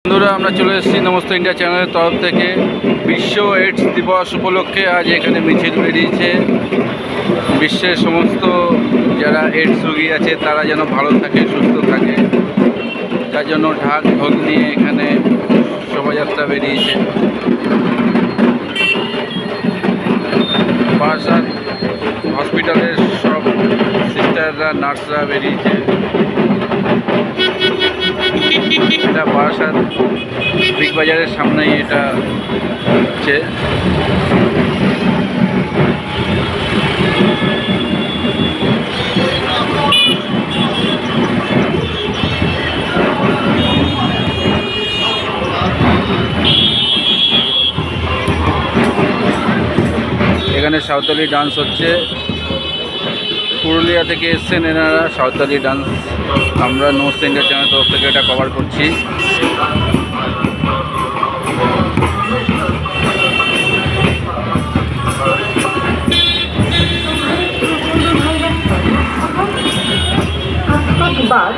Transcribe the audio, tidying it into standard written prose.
বন্ধুরা, আমরা চলে এসেছি নমস্তে ইন্ডিয়া চ্যানেলের তরফ থেকে বিশ্ব এইডস দিবস উপলক্ষে আজ এখানে মিছিল বেরিয়েছে। বিশ্বের সমস্ত যারা এইডস রোগী আছে তারা যেন ভালো থাকে, সুস্থ থাকে, তার জন্য ঢাক ঢোল নিয়ে এখানে শোভাযাত্রা বেরিয়েছে। বারাসাত হসপিটালের সব সিস্টাররা, নার্সরা বেরিয়েছে। এটা বারাসাত বিগ বাজারের সামনেই এটা হচ্ছে। এখানে সাঁওতালি ডান্স হচ্ছে। পুরুলিয়া থেকে এসছেন এনারা, সাঁওতালি ডান্স। আমরা নমস্তে ইন্ডিয়া চ্যানেল তরফ থেকে এটা কভার করছি। बाद